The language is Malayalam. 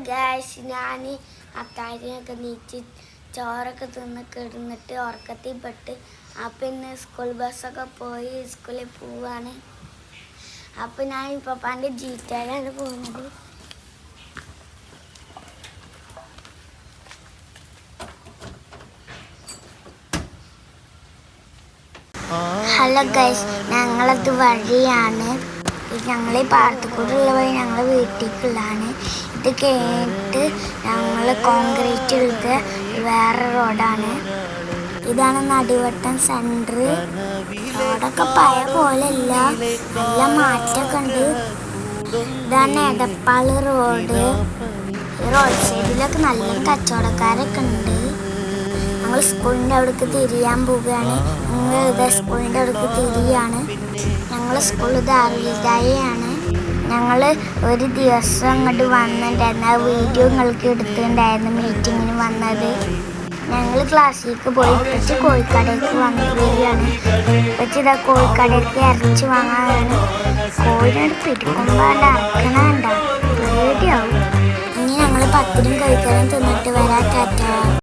ഗായ്സ് ഞാൻ അത്താഴത്തിനൊക്കെ നീച്ച് ചോറൊക്കെ തിന്ന് കിടന്നിട്ട് ഉറക്കത്തിൽ പെട്ട് അപ്പം ഇന്ന് സ്കൂൾ ബസ്സൊക്കെ പോയി സ്കൂളിൽ പോവാണ്. അപ്പം ഞാൻ പപ്പാൻ്റെ ജീറ്റാലാണ് പോകുന്നത്. ഹലോ ഗൈസ്, ഞങ്ങളത് വഴിയാണ്. ഞങ്ങൾ ഈ പാടത്തുകൂടെയുള്ള വഴി ഞങ്ങൾ വീട്ടിലേക്കുള്ളതാണ്. ഇത് കഴിഞ്ഞിട്ട് ഞങ്ങൾ കോൺക്രീറ്റ് ചെയ്ത വേറെ റോഡാണ്. ഇതാണ് നടിവട്ടം സെൻറ്റർ. റോഡൊക്കെ പഴയ പോലെ അല്ല, നല്ല മാറ്റമൊക്കെ ഉണ്ട്. ഇതാണ് എടപ്പാള് റോഡ്. ഈ റോഡ് സൈഡിലൊക്കെ നല്ല കച്ചവടക്കാരൊക്കെ ഉണ്ട്. ഞങ്ങൾ സ്കൂളിൻ്റെ അവിടേക്ക് തിരിയാൻ പോവുകയാണ്. ഞങ്ങൾ ഇതാ സ്കൂളിൻ്റെ അവിടേക്ക് തിരിയാണ്. ഞങ്ങൾ സ്കൂൾ ദാറുൽഹിദായയാണ്. ഞങ്ങൾ ഒരു ദിവസം അങ്ങോട്ട് വന്നിട്ടുണ്ടായിരുന്നു. ആ വീഡിയോ നിങ്ങൾക്ക് എടുത്തിട്ടുണ്ടായിരുന്നു മീറ്റിങ്ങിന് വന്നത്. ഞങ്ങൾ ക്ലാസ്സിലേക്ക് പോയി വെച്ച് കോഴിക്കടയ്ക്ക് വരികയാണ്. വെച്ച് ഇതാ കോഴിക്കടയ്ക്ക് ഇറച്ചി വാങ്ങാനാണ്. കോഴിനോട് പിടിക്കുമ്പോൾ അറക്കണുണ്ടാവും, പേടിയാവും. ഇനി ഞങ്ങൾ പത്തിനും കഴിക്കാനും തിന്നിട്ട് വരാൻ ടാറ്റ.